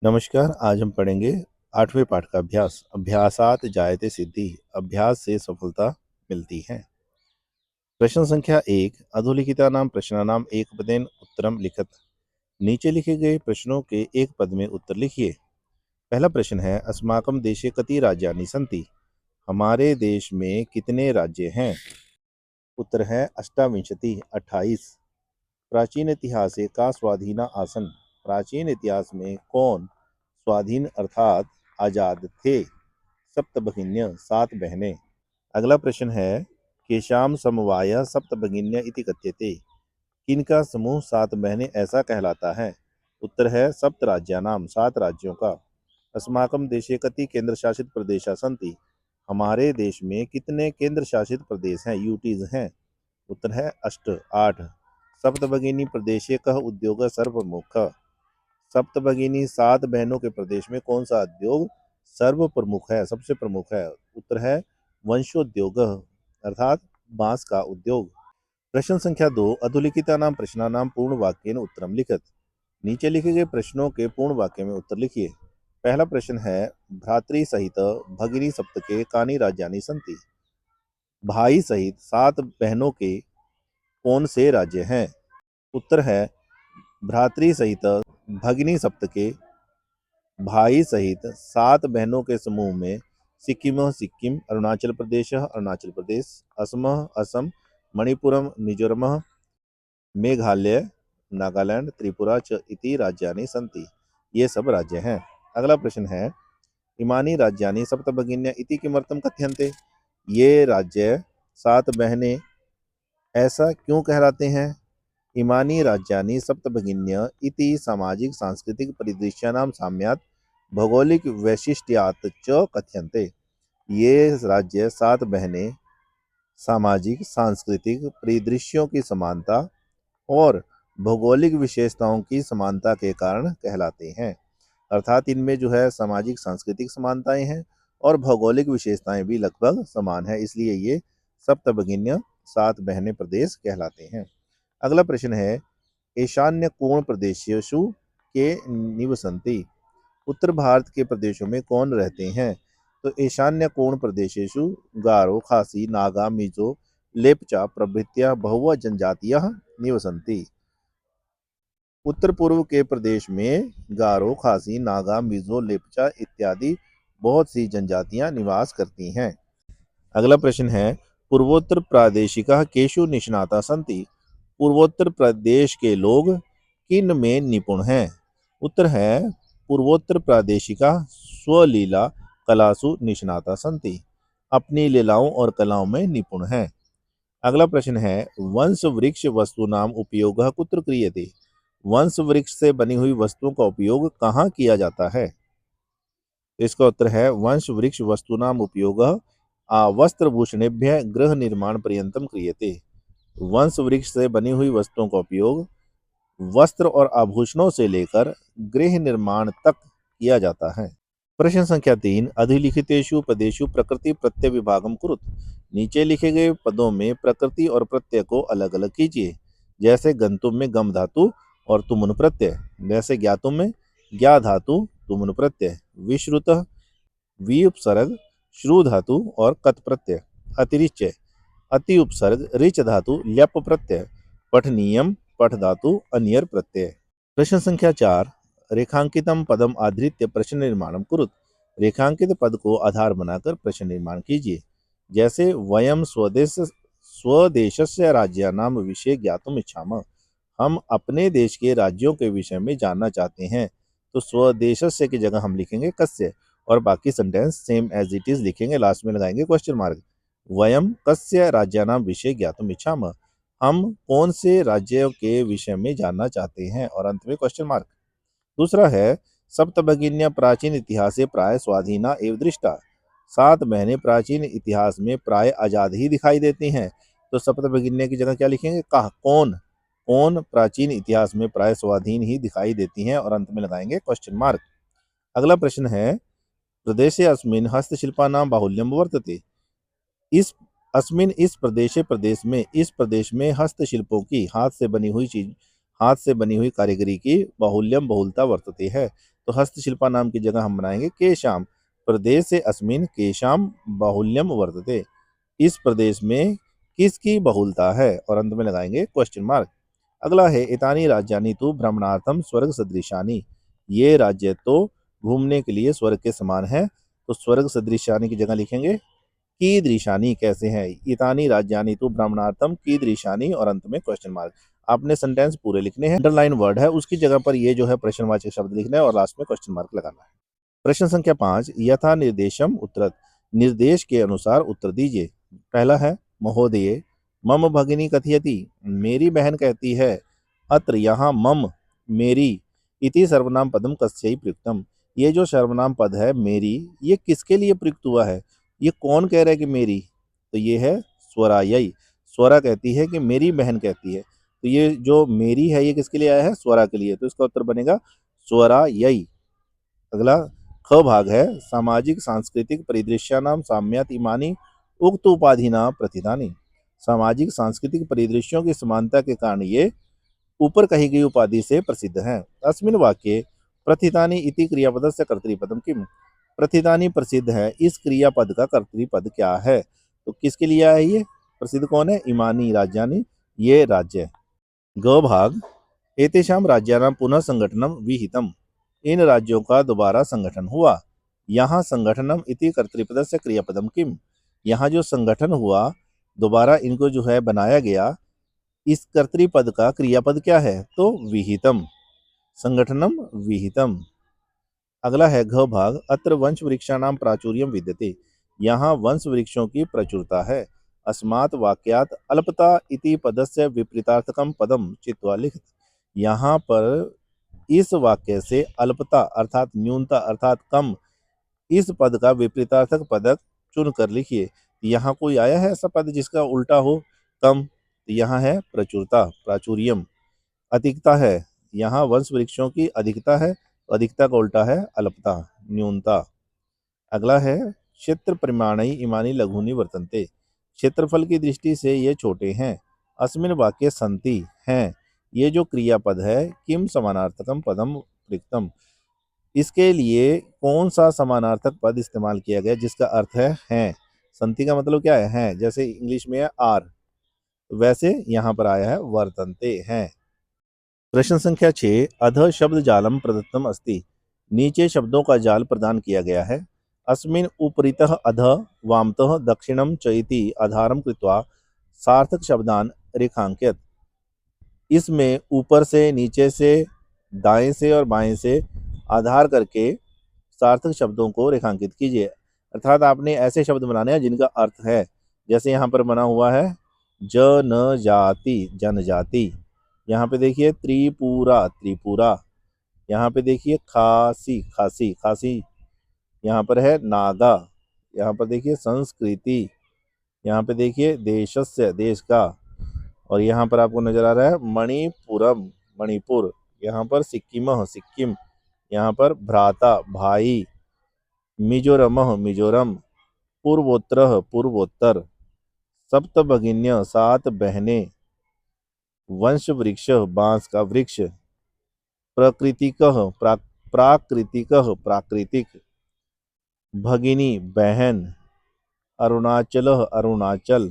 नमस्कार। आज हम पढ़ेंगे 8वें पाठ का अभ्यास। अभ्यासात जायते सिद्धि। अभ्यास से सफलता मिलती है। प्रश्न संख्या 1। अधोलिखितानां प्रश्नानां एकपदेन उत्तरम लिखत। नीचे लिखे गए प्रश्नों के एक पद में उत्तर लिखिए। पहला प्रश्न है, अस्माकं देशे कति राज्यानि सन्ति। हमारे देश में कितने राज्य हैं? उत्तर है अष्टाविंशति 28। प्राचीन इतिहासे का स्वाधीना आसन। प्राचीन इतिहास में कौन स्वाधीन अर्थात आजाद थे? सप्त भगिन्य 7 बहनें। अगला प्रश्न है, केशाम समवाय सप्त भगिन्य इति कथ्यते। किनका समूह 7 बहनें ऐसा कहलाता है? उत्तर है सप्त राज्यानाम 7 राज्यों का। अस्माकं देशे कति केंद्र शासित प्रदेशा सन्ति। हमारे देश में कितने केंद्र शासित प्रदेश हैं, यूटीज हैं? उत्तर है 8। सप्तभगिनी प्रदेशे कह उद्योग सर्वप्रमुख। सप्तभगिनी 7 बहनों के प्रदेश में कौन सा उद्योग सर्व प्रमुख है, सबसे प्रमुख है? उत्तर है वंशोद्योग अर्थात बांस का उद्योग। प्रश्न संख्या 2। अधोलिखितानां प्रश्नानां पूर्ण वाक्येन उत्तरम लिखत। नीचे लिखे गए प्रश्नों के पूर्ण वाक्य में उत्तर लिखिए। पहला प्रश्न है, भ्रातृ सहित भगिनी सप्तके कानि राज्यानि सन्ति। भाई सहित 7 बहनों के कौन से राज्य हैं? उत्तर है भ्रातृ सहित भगिनी सप्तके भाई सहित 7 बहनों के समूह में सिक्किम सिक्किम, अरुणाचल प्रदेश अरुणाचल प्रदेश, असम असम, मणिपुरम मिजोरम, मेघालय नागालैंड, त्रिपुरा च इति राज्यानि सन्ति। ये सब राज्य हैं। अगला प्रश्न है, इमानी राज्यानि सप्तभगिन्य इति किमर्थम कथ्यन्ते। ये राज्य 7 बहनें ऐसा क्यों कहलाते हैं? इमानी राज्यानि सप्तभगिन्य इति सामाजिक सांस्कृतिक परिदृश्यानां साम्यात् भौगोलिक वैशिष्ट्यात् च कथ्यन्ते। ये राज्य 7 बहनें सामाजिक सांस्कृतिक परिदृश्यों की समानता और भौगोलिक विशेषताओं की समानता के कारण कहलाते हैं। अर्थात इनमें जो है सामाजिक सांस्कृतिक समानताएं हैं और भौगोलिक विशेषताएं भी लगभग समान है, इसलिए ये सप्तभगिन्य 7 बहनें प्रदेश कहलाते हैं। अगला प्रश्न है, ईशान्य कोण प्रदेशेषु के निवसन्ति। उत्तर भारत के प्रदेशों में कौन रहते हैं? तो ईशान्य कोण प्रदेशेषु गारो, खासी, नागा, मिजो, लेप्चा प्रभृत्या बहु जनजातियां निवसन्ति। उत्तर पूर्व के प्रदेश में गारो, खासी, नागा, मिजो, लेप्चा इत्यादि बहुत सी जनजातियां निवास करती हैं। अगला प्रश्न है, पूर्वोत्तर प्रादेशिका केषु निष्णाता सन्ति। पूर्वोत्तर प्रदेश के लोग किन में निपुण हैं? उत्तर है पूर्वोत्तर प्रादेशिका स्वलीला कलासु निष्णाता सन्ति। अपनी लीलाओं और कलाओं में निपुण हैं। अगला प्रश्न है, वंश वृक्ष वस्तूनाम उपयोगः कुत्र क्रियते। वंश वृक्ष से बनी हुई वस्तुओं का उपयोग कहाँ किया जाता है? इसका उत्तर है वंश वृक्ष वस्तूनाम उपयोगः वस्त्रभूषणेभ्यः गृह निर्माण पर्यंतम क्रियते। वंश वृक्ष से बनी हुई वस्तुओं का उपयोग वस्त्र और आभूषणों से लेकर गृह निर्माण तक किया जाता है। प्रश्न संख्या 3। अधिलिखितेषु पदेषु प्रकृति प्रत्यय विभागम कुरुत। नीचे लिखे गए पदों में प्रकृति और प्रत्यय को अलग अलग कीजिए। जैसे गंतुम में गम धातु और तुमुन प्रत्यय, जैसे ज्ञातुम में ज्ञा धातु तुमुन प्रत्यय, विश्रुत वी उपसर्ग श्रु धातु और कत प्रत्यय, अतिरिच्य अति उपसर्ग ऋच धातु ल्यप प्रत्यय, पठनीयम पठ धातु अन्यर प्रत्यय। प्रश्न संख्या 4। रेखांकितम पदम आधृत्य प्रश्न निर्माणम कुरुत। रेखांकित पद को आधार बनाकर प्रश्न निर्माण कीजिए। जैसे वयम स्वदेशस्य राज्यानाम विषय ज्ञातुम इच्छामः। हम अपने देश के राज्यों के विषय में जानना चाहते हैं, तो स्वदेशस्य की जगह हम लिखेंगे कस्य और बाकी sentence same as it is लिखेंगे, लास्ट में लगाएंगे क्वेश्चन मार्क। वयम कस्य राज्यानाम विषय ज्ञातुम इच्छामः। हम कौन से राज्यों के विषय में जानना चाहते हैं, और अंत में क्वेश्चन मार्क। दूसरा है, सप्तभगिन्या प्राचीन इतिहास से प्राय स्वाधीना एवं दृष्टा। 7 बहनें प्राचीन इतिहास में प्राय आजाद ही दिखाई देती हैं, तो सप्तभगिन्या की जगह क्या लिखेंगे? कहा कौन कौन प्राचीन इतिहास में प्राय स्वाधीन ही दिखाई देती हैं, और अंत में लगाएंगे क्वेश्चन मार्क। अगला प्रश्न है, प्रदेशे अस्मिन् हस्तशिल्पानां बाहुल्यम वर्तते। इस अस्मिन इस प्रदेश में हस्तशिल्पों की हाथ से बनी हुई कारीगरी की बाहुल्यम बहुलता वर्तते है। तो हस्तशिल्पा नाम की जगह हम बनाएंगे केशाम प्रदेश से अस्मिन केशाम बाहुल्यम वर्तते। इस प्रदेश में किसकी बहुलता है, और अंत में लगाएंगे क्वेश्चन मार्क। अगला है एतानी राज्यानि तु भ्रमणार्थम स्वर्ग सदृशानि। ये राज्य तो घूमने के लिए स्वर्ग के समान है। तो स्वर्ग सदृशानि की जगह लिखेंगे कीदृशानि। कैसे हैं? इतानी राज्यानि तु भ्रमणार्थम कीदृशानि, और अंत में क्वेश्चन मार्क। आपने सेंटेंस पूरे लिखने हैं, अंडरलाइन वर्ड है उसकी जगह पर ये जो है प्रश्नवाचक शब्द लिखना है और लास्ट में क्वेश्चन मार्क लगाना है। प्रश्न संख्या 5, यथा निर्देशम उत्तरत। निर्देश के अनुसार उत्तर दीजिए। पहला है महोदय मम भगिनी कथयति। मेरी बहन कहती है। अत्र यहाँ मम मेरी इति सर्वनाम पदम कस्यै प्रयुक्तम। ये जो सर्वनाम पद है मेरी, ये किसके लिए प्रयुक्त हुआ है? ये कौन कह रहा है कि मेरी? तो ये है स्वरायई। स्वरा कहती है कि मेरी बहन कहती है। तो ये जो मेरी है ये किसके लिए आया है? स्वरा के लिए। तो इसका उत्तर बनेगा स्वरायई। अगला ख भाग है सामाजिक सांस्कृतिक परिदृश्यानाम साम्यात इमानी उक्त उपाधिना प्रतिदानी। सामाजिक सांस्कृतिक परिदृश्यों की समानता के कारण ये ऊपर कही गई उपाधि से प्रसिद्ध हैं। अस्मिन वाक्ये प्रथितानि इति क्रियापद से कर्तृपदम किम। प्रथितानि प्रसिद्ध है, इस क्रियापद का कर्तृपद क्या है? तो किसके लिए है ये? प्रसिद्ध कौन है? इमानी राज्यानि, ये राज्य। ग भाग एतेषां राज्यानां पुनः संगठनम विहितम। इन राज्यों का दोबारा संगठन हुआ। यहाँ संगठनम इति कर्तृपद से क्रियापदम किम। यहाँ जो संगठन हुआ दोबारा इनको जो है बनाया गया, इस कर्तृपद का क्रियापद क्या है? तो विहितम। संगठनम विहितम। अगला है घ भाग अत्र वंश वृक्षाणाम प्राचुर्यम विद्यते। यहाँ वंश वृक्षों की प्रचुरता है। अस्मात् वाक्यात अल्पता इति पदस्य विपरीतार्थकम पदम चित्वा लिख। यहाँ पर इस वाक्य से अल्पता अर्थात न्यूनता अर्थात कम, इस पद का विपरीतार्थक पदक चुन कर लिखिए। यहाँ कोई आया है ऐसा पद जिसका उल्टा हो कम? तो यहाँ है प्रचुरता, प्राचुर्यम। अधिकता है, यहाँ वंश वृक्षों की अधिकता है, अधिकता का उल्टा है अल्पता, न्यूनता। अगला है क्षेत्र परिमाणी इमानी लघुनी वर्तन्ते। क्षेत्रफल की दृष्टि से ये छोटे हैं। अस्मिन वाक्य संति हैं। ये जो क्रियापद है किम समानार्थकम पदम रिक्तम। इसके लिए कौन सा समानार्थक पद इस्तेमाल किया गया जिसका अर्थ है हैं? संति का मतलब क्या है? हैं। जैसे इंग्लिश में है आर, वैसे यहाँ पर आया है वर्तन्ते हैं। प्रश्न संख्या 6, अधः शब्द जालम प्रदत्तम अस्ति। नीचे शब्दों का जाल प्रदान किया गया है। अस्मिन उपरितः अधः वामतः दक्षिणम च इति आधारम कृत्वा सार्थक शब्दान रेखांकित। इसमें ऊपर से, नीचे से, दाएं से और बाएं से आधार करके सार्थक शब्दों को रेखांकित कीजिए। अर्थात आपने ऐसे शब्द बनाने हैं जिनका अर्थ है। जैसे यहाँ पर बना हुआ है जनजाति, जनजाति। यहाँ पे देखिए त्रिपुरा, त्रिपुरा। यहाँ पे देखिए खासी, खासी, खासी। यहाँ पर है नागा। यहाँ पर देखिए संस्कृति। यहाँ पे देखिए देशस्य, देश का। और यहाँ पर आपको नजर आ रहा है मणिपुरम, मणिपुर। यहाँ पर सिक्किम, सिक्किम। यहाँ पर भ्राता, भाई। मिजोरम, मिजोरम। पूर्वोत्तर, पूर्वोत्तर। सप्त भगिन्य, सात बहनें। वंश वृक्ष, बांस का वृक्ष। प्रकृतिक, प्राकृतिक, प्राकृतिक। भगिनी, बहन। अरुणाचल, अरुणाचल।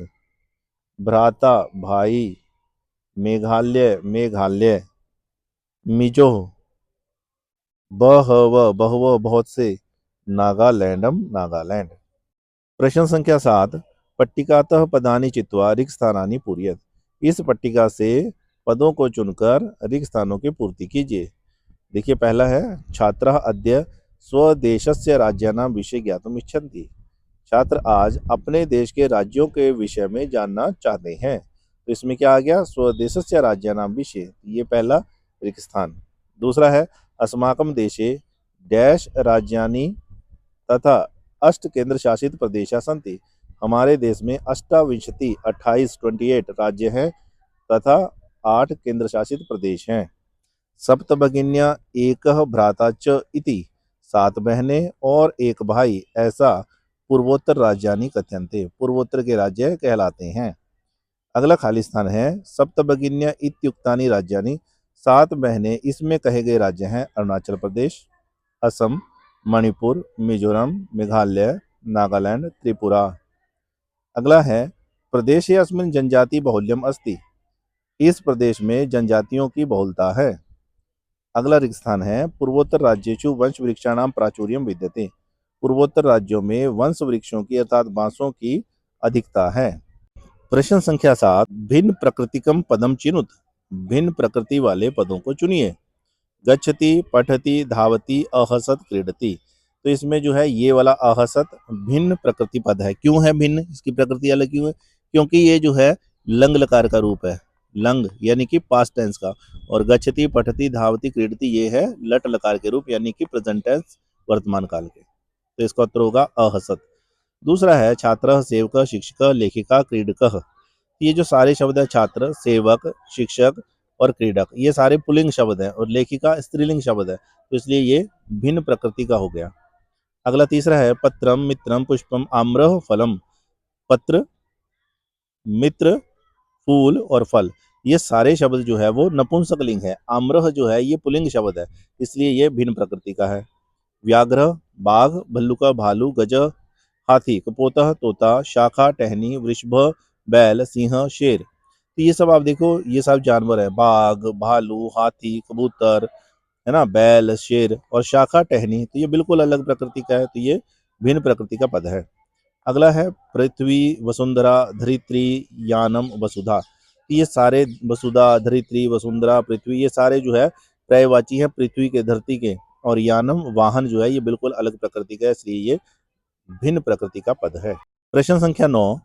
भ्राता, भाई। मेघालय, मेघालय। मिजो, बहव, बहुव, बहुत से। नागालैंडम, नागालैंड। प्रश्न संख्या 7, पट्टिकातः पदानि चित्वा रिक्त स्थानानि पूरयत। इस पट्टिका से पदों को चुनकर रिक्त स्थानों की पूर्ति कीजिए। देखिए पहला है छात्रः अद्य स्वदेशस्य राज्यानां विषय ज्ञातुम् इच्छन्ति। छात्र आज अपने देश के राज्यों के विषय में जानना चाहते हैं। तो इसमें क्या आ गया? स्वदेशस्य राज्यानां विषय, ये पहला रिक्त स्थान। दूसरा है अस्माकं देशे डैश राज्यानि तथा 8 केंद्र शासित प्रदेश सन्ति। हमारे देश में 28 28 राज्य हैं तथा 8 केंद्र शासित प्रदेश हैं। सप्तभगिन्या एकः भ्राता च इति, 7 बहनें और 1 भाई, ऐसा पूर्वोत्तर राज्यानि कथ्यन्ते, पूर्वोत्तर के राज्य कहलाते हैं। अगला खाली स्थान है सप्तभगिन्या इत्युक्तानि राज्यानि, 7 बहनें इसमें कहे गए राज्य हैं अरुणाचल प्रदेश, असम, मणिपुर, मिजोरम, मेघालय, नागालैंड, त्रिपुरा। अगला है प्रदेशे अस्मिन् जनजाति बाहुल्यम अस्ति। इस प्रदेश में जनजातियों की बहुलता है। अगला स्थान है पूर्वोत्तर राज्येषु वंश वृक्षाणाम प्राचुर्यम विद्यते। पूर्वोत्तर राज्यों में वंश वृक्षों की अर्थात बांसों की अधिकता है। प्रश्न संख्या 7, भिन्न प्रकृतिकम पदम चिनुत। भिन्न प्रकृति वाले पदों को चुनिए। गच्छति, पठति, धावति, अहसत, क्रीडति। तो इसमें जो है ये वाला अहसत भिन्न प्रकृति पद है। क्यों है भिन्न, इसकी प्रकृति अलग क्यों है? क्योंकि ये जो है लंग लकार का रूप है, लंग यानी कि पास्ट टेंस का, और गच्छति, पठति, धावति, क्रीडति ये है लट लकार के रूप यानी कि प्रेजेंट टेंस वर्तमान काल के। तो इसका उत्तर होगा अहसत। दूसरा है छात्र, सेवक, शिक्षक, लेखिका, क्रीडक। ये जो सारे शब्द है छात्र, सेवक, शिक्षक और क्रीडक, ये सारे पुल्लिंग शब्द हैं और लेखिका स्त्रीलिंग शब्द है, तो इसलिए ये भिन्न प्रकृति का हो गया। अगला तीसरा है पत्रम, मित्रम, पुष्पम, आम्रह, फलम। पत्र, मित्र, फूल और फल, ये सारे शब्द जो है वो नपुंसकलिंग है। आम्रह जो है ये पुल्लिंग शब्द है, इसलिए ये भिन्न प्रकृति का है। व्याघ्र, बाघ, भल्लुका, भालू, गज, हाथी, कपोतः, तोता, शाखा, टहनी, वृषभ, बैल, सिंह, शेर। तो ये सब आप देखो, ये सब जानवर है, बाघ, भालू, हाथी, कबूतर, है ना, बैल, शेर और शाखा, टहनी, तो ये बिल्कुल अलग प्रकृति का है, तो ये भिन्न प्रकृति का पद है। अगला है पृथ्वी, वसुंधरा, धरित्री, यानम, वसुधा। तो ये सारे वसुधा, धरित्री, वसुंधरा, पृथ्वी, ये सारे जो है पर्यायवाची है पृथ्वी के, धरती के, और यानम वाहन जो है ये बिल्कुल अलग प्रकृति का है, इसलिए ये भिन्न प्रकृति का पद है। प्रश्न संख्या 9,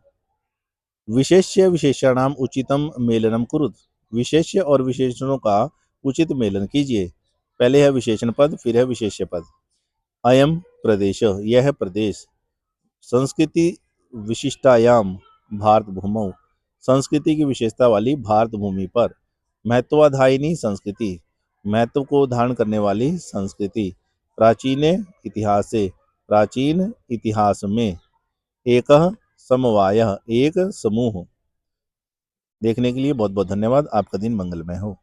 विशेष्य विशेषणाम उचितम मेलनम कुरुत। विशेष्य और विशेषणों का उचित मेलन कीजिए। पहले है विशेषण पद, फिर है विशेष्य पद। अयम प्रदेश, यह है प्रदेश। संस्कृति विशिष्टायाम भारत भूमौ, संस्कृति की विशेषता वाली भारत भूमि पर। महत्वाधायिनी संस्कृति, महत्व को धारण करने वाली संस्कृति। प्राचीने इतिहासे, प्राचीन इतिहास में। एकः समवायः, एक समूह। देखने के लिए बहुत बहुत धन्यवाद। आपका दिन मंगलमय हो।